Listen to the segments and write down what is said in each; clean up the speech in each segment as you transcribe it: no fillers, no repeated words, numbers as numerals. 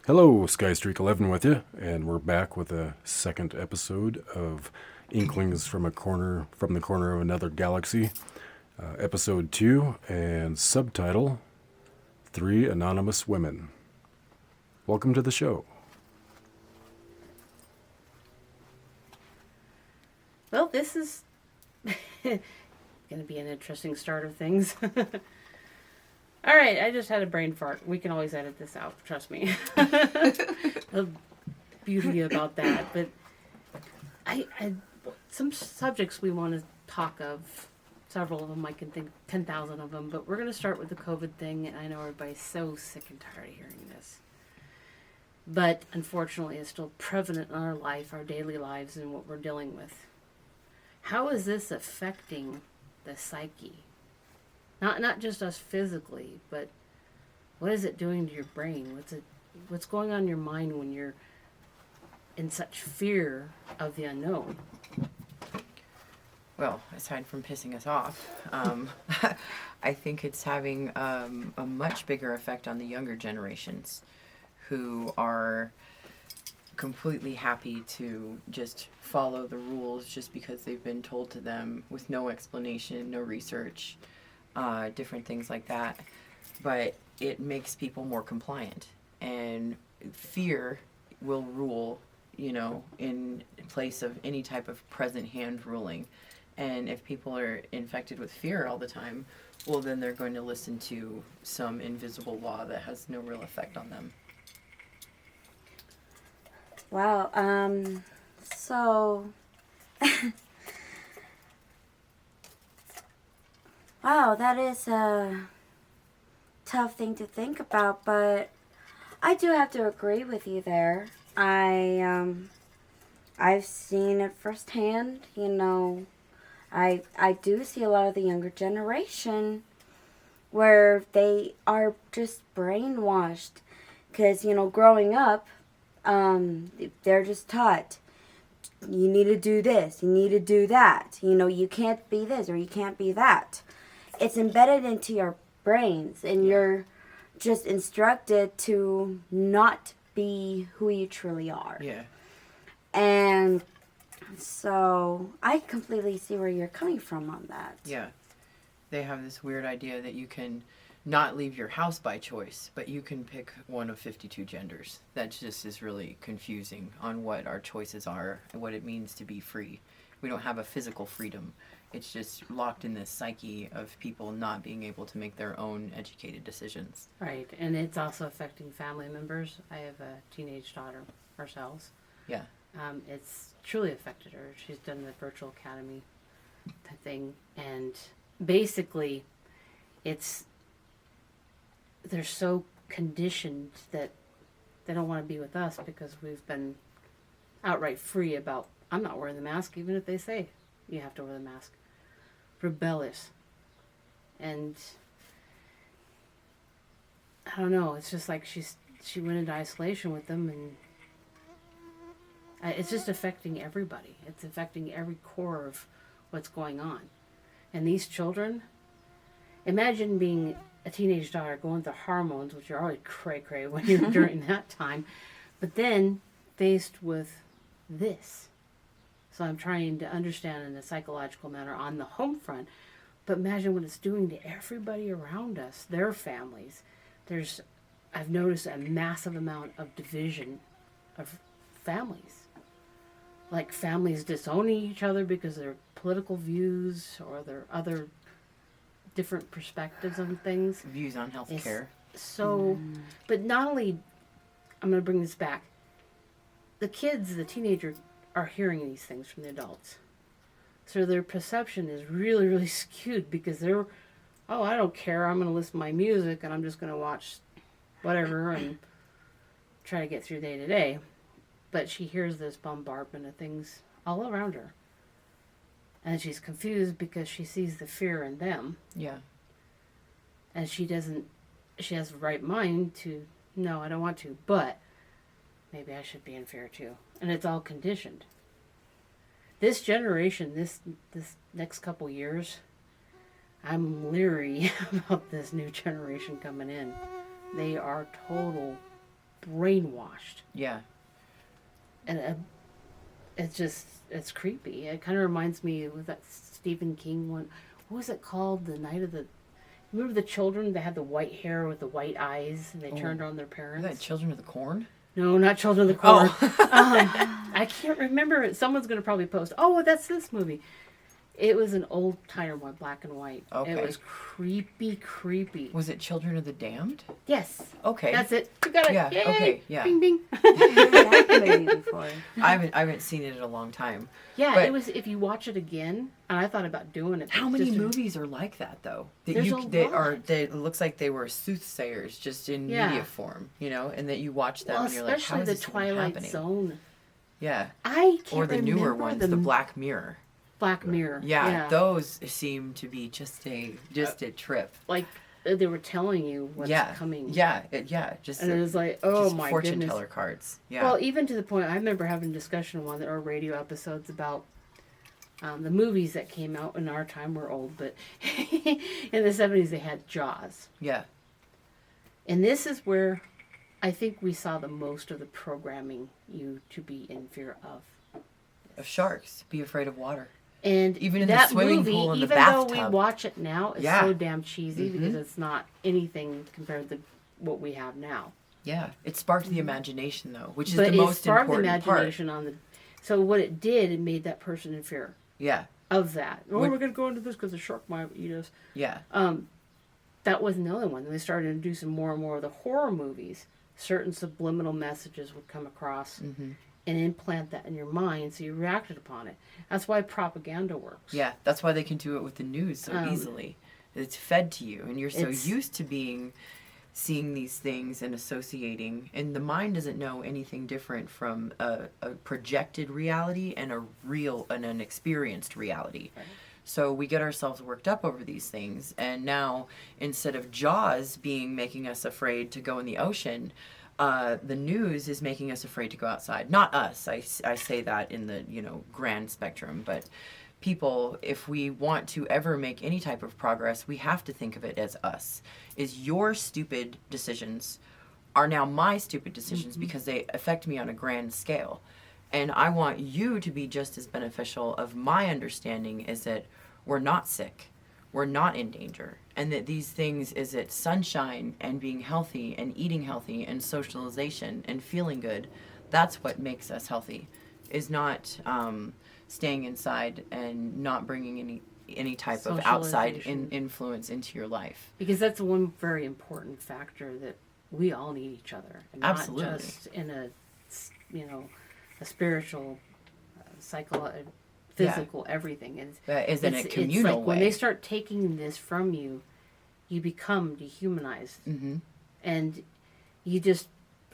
Hello, Skystreak11 with you, and we're back with a second episode of Inklings from the corner of another galaxy, episode 2, and subtitle 3 Anonymous Women. Welcome to the show. Well, this is going to be an interesting start of things. All right, I just had a brain fart. We can always edit this out, trust me. The beauty about that. But I some subjects we want to talk of, several of them, I can think 10,000 of them, but we're going to start with the COVID thing, and I know everybody's so sick and tired of hearing this. But unfortunately, it's still prevalent in our life, our daily lives, and what we're dealing with. How is this affecting the psyche? Not just us physically, but what is it doing to your brain? What's going on in your mind when you're in such fear of the unknown? Well, aside from pissing us off, I think it's having a much bigger effect on the younger generations who are completely happy to just follow the rules just because they've been told to them with no explanation, no research, different things like that. But it makes people more compliant, and fear will rule, in place of any type of present hand ruling. And if people are infected with fear all the time, well, then they're going to listen to some invisible law that has no real effect on them. Wow, so, wow, that is a tough thing to think about, but I do have to agree with you there. I've seen it firsthand, I do see a lot of the younger generation where they are just brainwashed, because, growing up, they're just taught, you need to do this, you need to do that, you can't be this or you can't be that. It's embedded into your brains, and you're just instructed to not be who you truly are. Yeah. And so I completely see where you're coming from on that. Yeah. They have this weird idea that you can not leave your house by choice, but you can pick one of 52 genders. That just is really confusing on what our choices are and what it means to be free. We don't have a physical freedom. It's just locked in this psyche of people not being able to make their own educated decisions. Right, and it's also affecting family members. I have a teenage daughter ourselves. Yeah. It's truly affected her. She's done the virtual academy thing, and basically they're so conditioned that they don't want to be with us because we've been outright free about, I'm not wearing the mask even if they say you have to wear the mask. Rebellious. And I don't know, it's just like she went into isolation with them, and it's just affecting everybody. It's affecting every core of what's going on. And these children, imagine being a teenage daughter going through hormones, which are always cray-cray when you're during that time, but then faced with this. So I'm trying to understand in a psychological manner on the home front, but imagine what it's doing to everybody around us, their families. I've noticed a massive amount of division of families. Like families disowning each other because of their political views or their other different perspectives on things. Views on healthcare. So, but not only, I'm going to bring this back, the kids, the teenagers, are hearing these things from the adults. So their perception is really, really skewed because they're, I don't care, I'm going to listen to my music and I'm just going to watch whatever and try to get through day to day. But she hears this bombardment of things all around her. And she's confused because she sees the fear in them. Yeah. And she has the right mind to, no, I don't want to, but maybe I should be in fear too. And it's all conditioned. This generation, this next couple years, I'm leery about this new generation coming in. They are total brainwashed. Yeah. And it's creepy. It kind of reminds me of that Stephen King one. What was it called? The Night of the... Remember the children that had the white hair with the white eyes and they turned on their Is parents? that Children of the Corn? No, not Children of the Corn. Oh. I can't remember it. Someone's going to probably post, oh, that's this movie. It was an old timer one, black and white. Okay. It was creepy. Was it Children of the Damned? Yes. Okay. That's it. You got it. Yeah, Yay. okay, yeah. Bing, bing. That movie before. I haven't seen it in a long time. Yeah, But- it was, if you watch it again, and I thought about doing it. How many just to- movies are like that though? That There's you a they lot. are they it looks like they were soothsayers just in Yeah. media form, you know, and that you watch them Well, and you're like, how especially is the this even Twilight happening? Zone. Yeah. I can't Or the newer remember ones, the Black Mirror. Black Mirror. Yeah, those seem to be just a trip. Like they were telling you what's coming. Yeah, just And it was like, oh just my fortune goodness. teller cards. Yeah. Well, even to the point, I remember having a discussion on one of our radio episodes about the movies that came out in our time. We're old, but in the 70s they had Jaws. yeah. And this is where I think we saw the most of the programming you to be in fear of. Of sharks. Be afraid of water. And Even in the that swimming movie, pool and the even though we bathtub. watch it now, it's Yeah. so damn cheesy Mm-hmm. because it's not anything compared to what we have now. Yeah. It sparked the imagination though, which is But the it most sparked the important part. imagination on the. So what it did, it made that person in fear Yeah. of that. Oh, Would- we're gonna go into this because the shark might eat us. Yeah. That wasn't the only one. They started introducing more and more of the horror movies. Certain subliminal messages would come across Mm-hmm. and implant that in your mind, so you reacted upon it. That's why propaganda works. Yeah, that's why they can do it with the news so easily. It's fed to you, and you're so It's- used to seeing these things and associating, and the mind doesn't know anything different from a projected reality and an experienced reality. Right. So we get ourselves worked up over these things, and now instead of Jaws making us afraid to go in the ocean, the news is making us afraid to go outside. Not us. I say that in the grand spectrum, but people, if we want to ever make any type of progress, we have to think of it as us. Is your stupid decisions are now my stupid decisions because they affect me on a grand scale. And I want you to be just as beneficial of my understanding is that we're not sick, we're not in danger, and that these things is it sunshine and being healthy and eating healthy and socialization and feeling good. That's what makes us healthy, is not staying inside and not bringing any type of outside Socialization. influence into your life. Because that's one very important factor that we all need each other. And Absolutely. Not just in a spiritual, physical, everything. That is in a It's communal like way. when they start taking this from you, you become dehumanized. Mm-hmm. And you just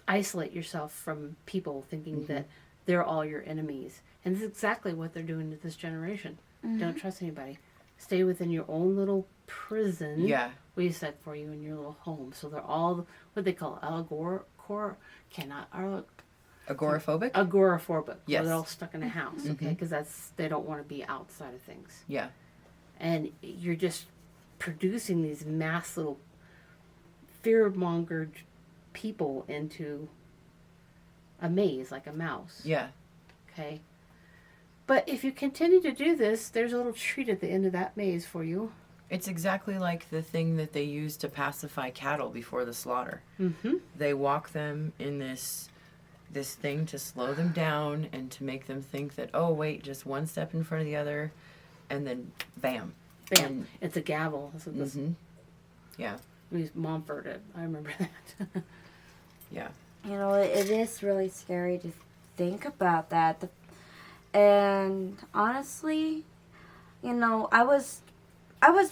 isolate yourself from people thinking that they're all your enemies. And this is exactly what they're doing to this generation. Don't trust anybody. Stay within your own little prison. Yeah. We set for you in your little home. So they're all what they call Agoraphobic? agoraphobic. Yes. So they're all stuck in a house, okay? Because they don't want to be outside of things. Yeah. And you're just producing these mass little fear-mongered people into a maze, like a mouse. Yeah. Okay? But if you continue to do this, there's a little treat at the end of that maze for you. It's exactly like the thing that they use to pacify cattle before the slaughter. Mm-hmm. They walk them in this thing to slow them down and to make them think that, oh, wait, just one step in front of the other, and then bam. Bam. And- It's a gavel. That's what this Yeah. Momford it. I remember that. Yeah. It is really scary to think about that. And honestly, I was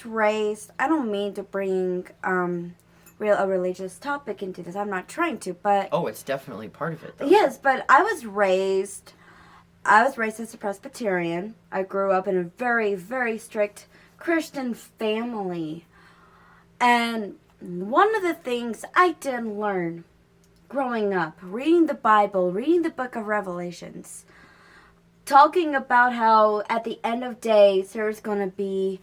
raised. I don't mean to bring a religious topic into this. I'm not trying to, but Oh, it's definitely part of it, though. yes, but I was raised as a Presbyterian. I grew up in a very, very strict Christian family. And one of the things I did learn growing up, reading the Bible, reading the book of Revelations, talking about how at the end of days there's going to be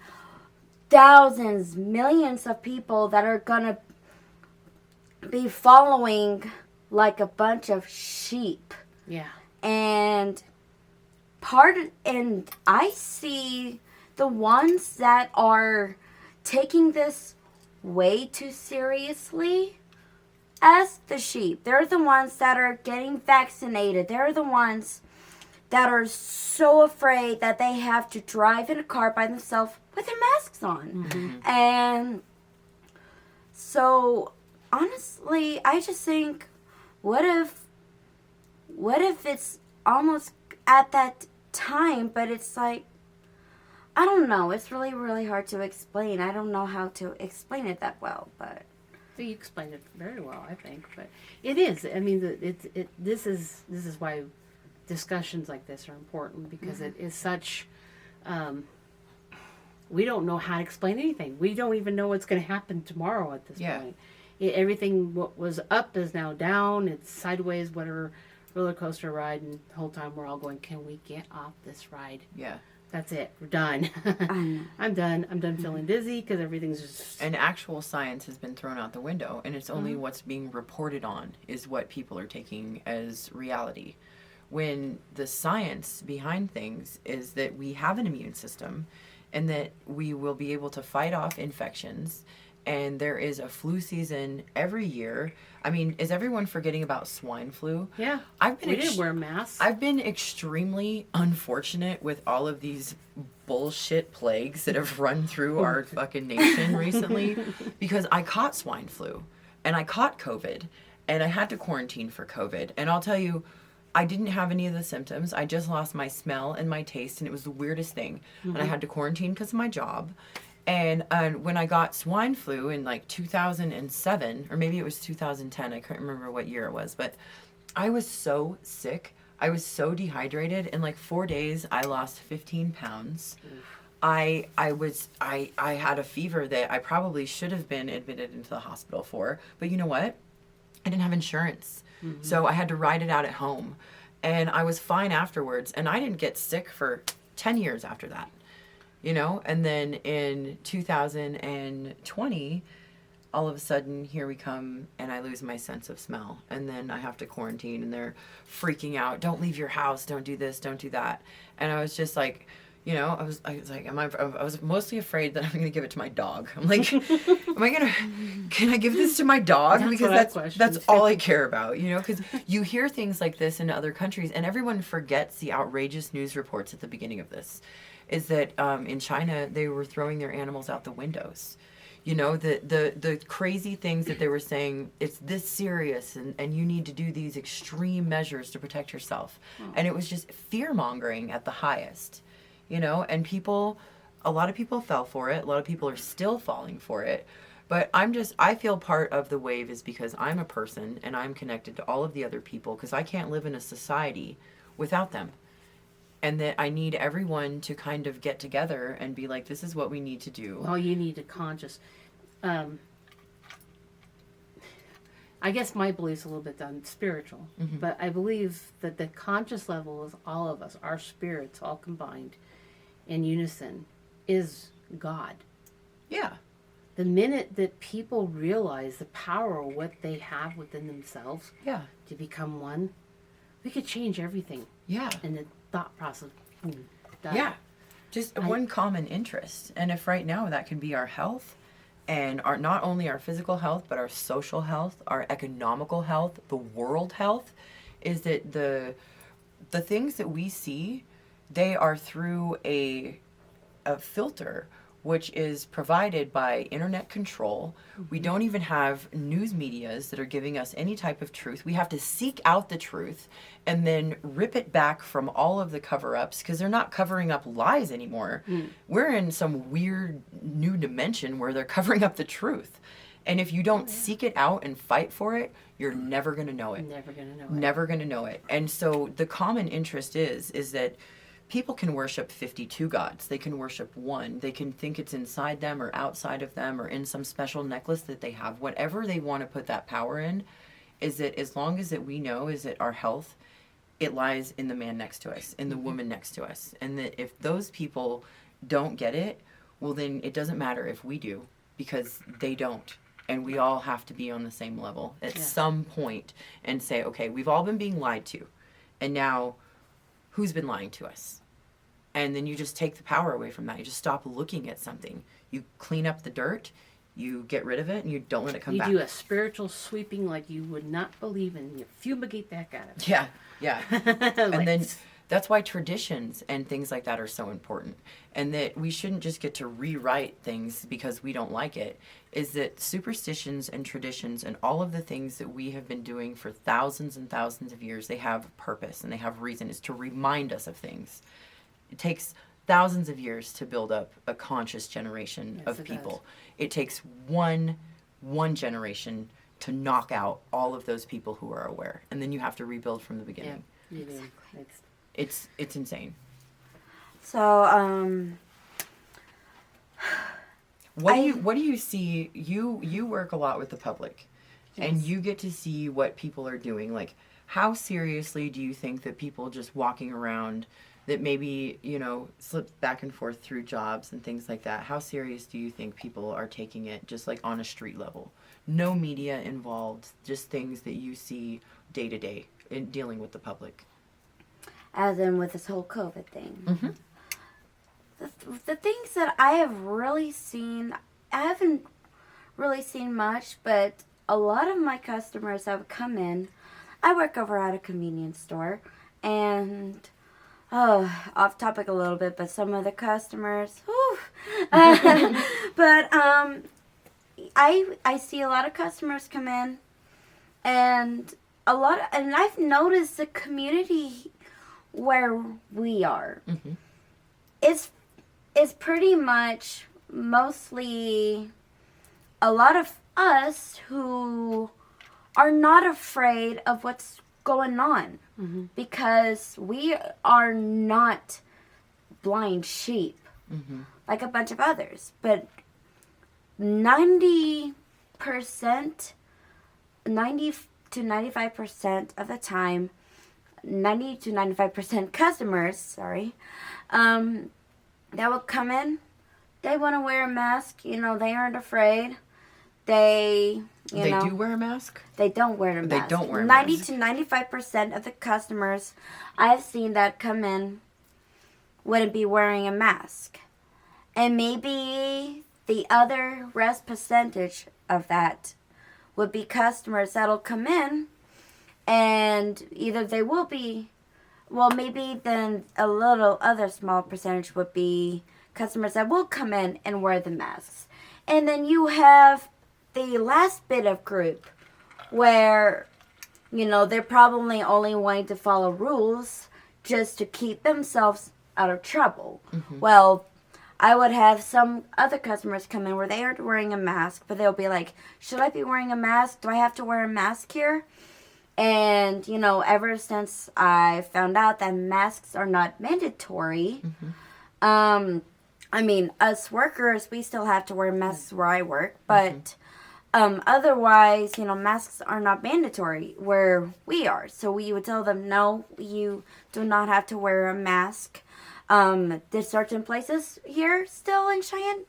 thousands, millions of people that are going to be following like a bunch of sheep. Yeah. And and I see the ones that are taking this way too seriously as the sheep. They're the ones that are getting vaccinated. They're the ones that are so afraid that they have to drive in a car by themselves with their masks on. Mm-hmm. And so honestly, I just think, what if it's almost at that time, but it's like, I don't know. It's really, really hard to explain. I don't know how to explain it that well, but So you explained it very well, I think, but it is. I mean, this is why discussions like this are important, because it is such. We don't know how to explain anything. We don't even know what's going to happen tomorrow at this point. Everything what was up is now down. It's sideways, whatever roller coaster ride, and the whole time we're all going, "Can we get off this ride?" Yeah. That's it. We're done. I'm done. I'm done feeling dizzy because everything's just. And actual science has been thrown out the window, and it's only what's being reported on is what people are taking as reality. When the science behind things is that we have an immune system and that we will be able to fight off infections, and there is a flu season every year. I mean, is everyone forgetting about swine flu? Yeah. We didn't wear masks. I've been extremely unfortunate with all of these bullshit plagues that have run through our fucking nation recently, because I caught swine flu and I caught COVID and I had to quarantine for COVID. And I'll tell you, I didn't have any of the symptoms. I just lost my smell and my taste, and it was the weirdest thing. And I had to quarantine because of my job. And when I got swine flu in like 2007, or maybe it was 2010, I can't remember what year it was, but I was so sick. I was so dehydrated. In like 4 days, I lost 15 pounds. I had a fever that I probably should have been admitted into the hospital for. But you know what? I didn't have insurance. So I had to ride it out at home. And I was fine afterwards. And I didn't get sick for 10 years after that. You know, and then in 2020, all of a sudden, here we come, and I lose my sense of smell. And then I have to quarantine, and they're freaking out. Don't leave your house. Don't do this. Don't do that. And I was just like, you know, I was like, I was mostly afraid that I'm going to give it to my dog. I'm like, can I give this to my dog? Because that's all I care about, you know, because you hear things like this in other countries, and everyone forgets the outrageous news reports at the beginning of this. Is that in China, they were throwing their animals out the windows. You know, the crazy things that they were saying, it's this serious, and you need to do these extreme measures to protect yourself. And it was just fear-mongering at the highest, you know, and a lot of people fell for it. A lot of people are still falling for it. But I feel part of the wave is because I'm a person, and I'm connected to all of the other people, because I can't live in a society without them. And that I need everyone to kind of get together and be like, this is what we need to do. Well, you need a conscious. I guess my belief's a little bit spiritual, but I believe that the conscious level is all of us, our spirits all combined in unison, is God. Yeah. The minute that people realize the power of what they have within themselves to become one, we could change everything. Yeah. And the thought process. Done. Yeah. Just one common interest. And if right now that can be our health, and not only our physical health, but our social health, our economical health, the world health, is that the things that we see, they are through a filter which is provided by internet control. We don't even have news medias that are giving us any type of truth. We have to seek out the truth and then rip it back from all of the cover-ups, because they're not covering up lies anymore. We're in some weird new dimension where they're covering up the truth. And if you don't seek it out and fight for it, you're never going to know it. Never going to know it. Never going to know it. And so the common interest is that people can worship 52 gods. They can worship one. They can think it's inside them or outside of them or in some special necklace that they have. Whatever they want to put that power in, is that as long as that we know is that our health, it lies in the man next to us, in the woman next to us. And that if those people don't get it, well then it doesn't matter if we do, because they don't. And we all have to be on the same level at Yeah. some point and say, okay, we've all been being lied to. And now, who's been lying to us? And then you just take the power away from that. You just stop looking at something. You clean up the dirt, you get rid of it, and you don't let it come You back. do a spiritual sweeping like you would not believe, and you fumigate that out of it. Yeah, yeah. Like, And then that's why traditions and things like that are so important. And that we shouldn't just get to rewrite things because we don't like it. Is that superstitions and traditions and all of the things that we have been doing for thousands and thousands of years, they have purpose and they have reason, is to remind us of things. It takes thousands of years to build up a conscious generation Yes, of it people. does. It takes one generation to knock out all of those people who are aware. And then you have to rebuild from the yeah, beginning. you do. It's, It's insane. So, What do you see? You work a lot with the public, and Yes. you get to see what people are doing. Like, how seriously do you think that people just walking around that maybe, slip back and forth through jobs and things like that, how serious do you think people are taking it just like on a street level? No media involved, just things that you see day to day in dealing with the public. as in with this whole COVID thing. Mm-hmm. The things that I have really seen, I haven't really seen much, but a lot of my customers have come in. I work over at a convenience store, and off topic a little bit, but some of the customers, whew, but I see a lot of customers come in, and and I've noticed the community where we are Mm-hmm. is pretty much mostly a lot of us who are not afraid of what's going on because we are not blind sheep like a bunch of others. But 90%, 90 to 95% of the time, 90 to 95% customers, that will come in. They want to wear a mask. They aren't afraid. They do wear a mask? They don't wear a They mask. don't wear a 90 mask. to 95% of the customers I've seen that come in wouldn't be wearing a mask. And maybe the other rest percentage of that would be customers that'll come in and either they will be, well, maybe then a little other small percentage would be customers that will come in and wear the masks. And then you have the last bit of group where, they're probably only wanting to follow rules just to keep themselves out of trouble. Mm-hmm. Well, I would have some other customers come in where they aren't wearing a mask, but they'll be like, should I be wearing a mask? Do I have to wear a mask here? And, ever since I found out that masks are not mandatory, us workers, we still have to wear masks where I work, but otherwise, masks are not mandatory where we are. So we would tell them, no, you do not have to wear a mask. There's certain places here still in Cheyenne,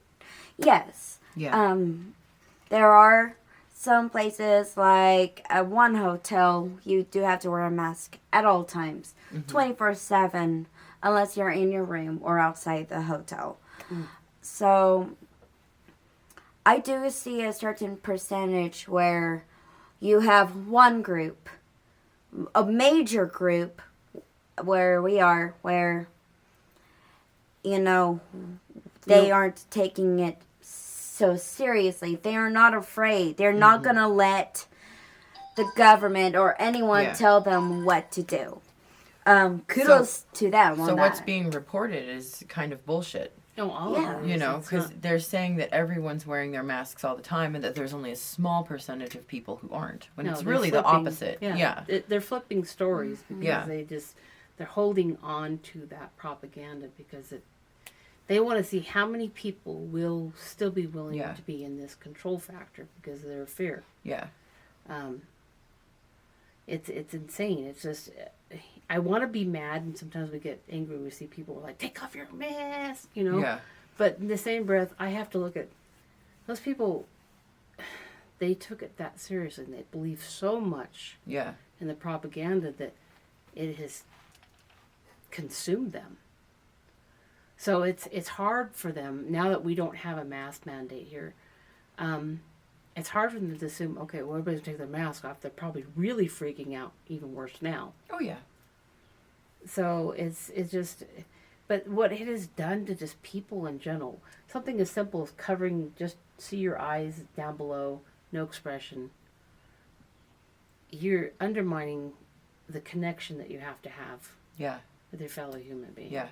yes. Yeah. There are some places like at one hotel, you do have to wear a mask at all times, 24/7, unless you're in your room or outside the hotel. So I do see a certain percentage where you have one group, a major group, where we are, where, they aren't taking it so seriously. They are not afraid. They're not going to let the government or anyone tell them what to do. Kudos to them on So that. what's being reported is kind of bullshit. No, all Yeah. of it is. It's Because not- they're saying that everyone's wearing their masks all the time and that there's only a small percentage of people who aren't, when no, it's they're really the flipping- opposite. Yeah, they're flipping stories because Yeah. they're holding on to that propaganda because they want to see how many people will still be willing Yeah. to be in this control factor because of their fear. Yeah. It's insane. It's just I want to be mad, and sometimes we get angry when we see people like take off your mask, Yeah. But in the same breath, I have to look at those people. they took it that seriously, and they believed so much Yeah. in the propaganda that it has consumed them. So it's hard for them now that we don't have a mask mandate here. It's hard for them to assume, okay, well, everybody's taking their mask off. They're probably really freaking out, even worse now. Oh yeah. So it's just, but what it has done to just people in general, something as simple as covering, just see your eyes down below, no expression. You're undermining the connection that you have to have Yeah. with your fellow human being. Yeah.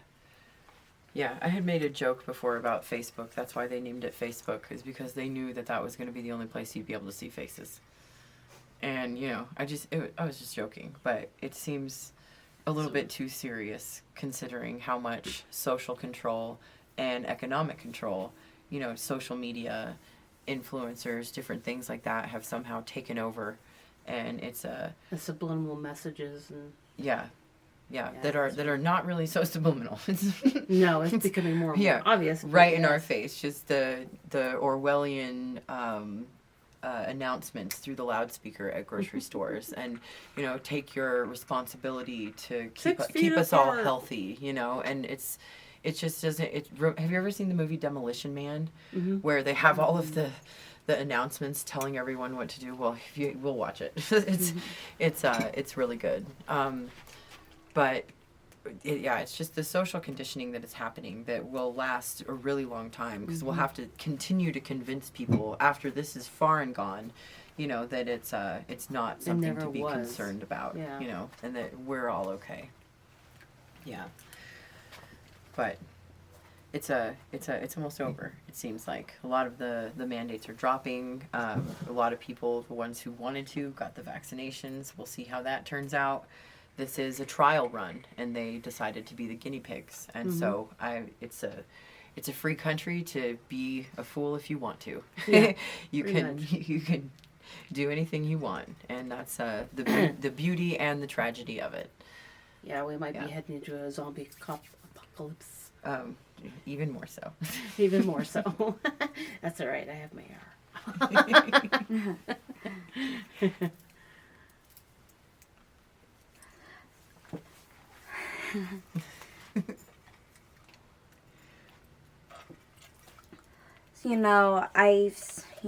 Yeah, I had made a joke before about Facebook. That's why they named it Facebook, is because they knew that that was going to be the only place you'd be able to see faces. And, you know, I was just joking, but it seems a little bit too serious considering how much social control and economic control, you know, social media, influencers, different things like that have somehow taken over. And it's The subliminal messages and yeah, Yeah, that are not really so subliminal. no, it's becoming more and more Yeah, obvious. but right in yes. our face. Just the Orwellian announcements through the loudspeaker at grocery stores, and you know, take your responsibility to keep 6 feet us all apart. healthy. You know, and it just doesn't. Have you ever seen the movie Demolition Man, Mhm. where they have all of the announcements telling everyone what to do? Well, we'll watch it. It's really good. But it's just the social conditioning that is happening that will last a really long time, because we'll have to continue to convince people after this is far and gone, you know, that it's not something never to be was. concerned about, Yeah. you know, and that we're all okay. Yeah. But it's almost over. It seems like a lot of the mandates are dropping. A lot of people, the ones who wanted to, got the vaccinations. We'll see how that turns out. This is a trial run, and they decided to be the guinea pigs. And so it's a free country to be a fool if you want to. Yeah, you pretty can much. you can do anything you want, and that's the beauty and the tragedy of it. Yeah, we might Yeah. be heading into a zombie apocalypse. Even more so. Even more so. That's all right. I have my AR.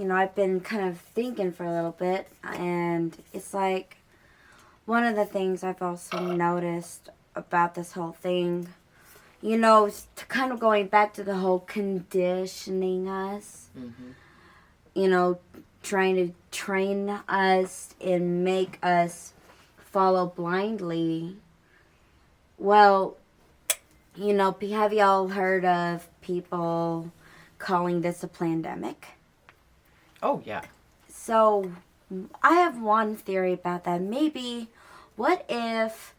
I've been kind of thinking for a little bit, and it's like one of the things I've also noticed about this whole thing, kind of going back to the whole conditioning us, trying to train us and make us follow blindly. Well, have y'all heard of people calling this a pandemic? Oh yeah. So, I have one theory about that. Maybe, what if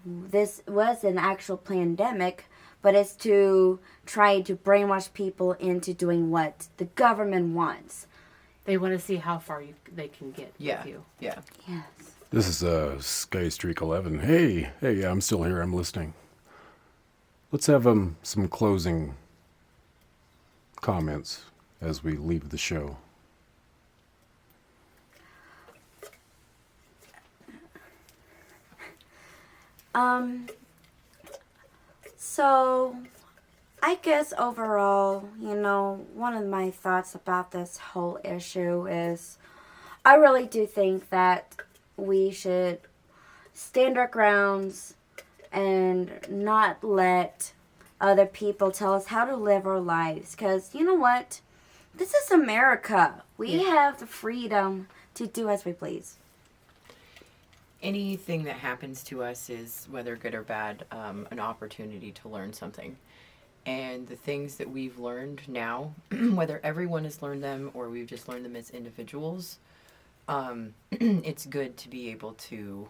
this was an actual pandemic, but it's to try to brainwash people into doing what the government wants? They want to see how far they can get Yeah. with you. Yeah. Yes. This is Sky Streak 11. Hey, yeah, I'm still here. I'm listening. Let's have some closing comments as we leave the show. So, I guess overall, one of my thoughts about this whole issue is I really do think that we should stand our grounds and not let other people tell us how to live our lives. Because, you know what? This is America. We have the freedom to do as we please. Anything that happens to us is, whether good or bad, an opportunity to learn something. And the things that we've learned now, whether everyone has learned them or we've just learned them as individuals, it's good to be able to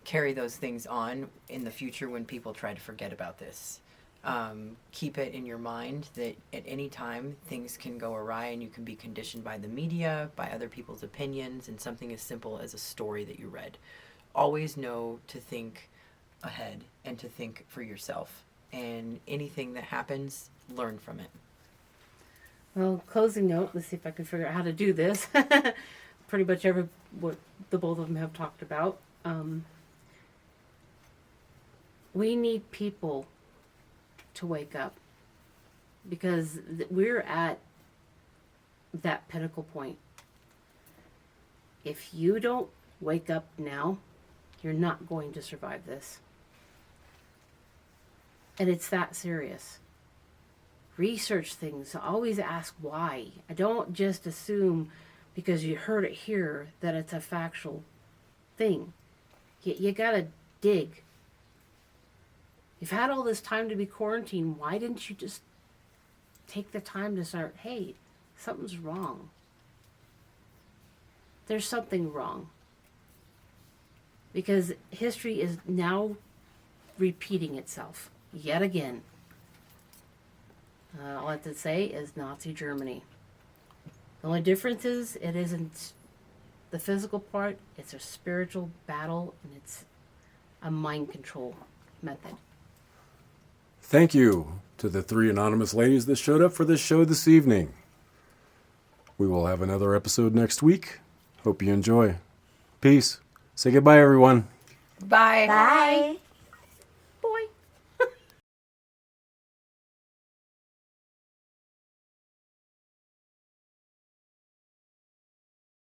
carry those things on in the future when people try to forget about this. Keep it in your mind that at any time things can go awry and you can be conditioned by the media, by other people's opinions, and something as simple as a story that you read. Always know to think ahead and to think for yourself. And anything that happens, learn from it. Well, closing note. Let's see if I can figure out how to do this. Pretty much what the both of them have talked about. We need people to wake up because we're at that pinnacle point. If you don't wake up now, you're not going to survive this. And it's that serious. Research things. Always ask why. I don't just assume because you heard it here that it's a factual thing. You gotta dig. You've had all this time to be quarantined. Why didn't you just take the time to start, hey, something's wrong. There's something wrong. Because history is now repeating itself yet again. All I have to say is Nazi Germany. The only difference is it isn't the physical part, it's a spiritual battle, and it's a mind control method. Thank you to the 3 anonymous ladies that showed up for this show this evening. We will have another episode next week. Hope you enjoy. Peace. Say goodbye, everyone. Bye. Bye.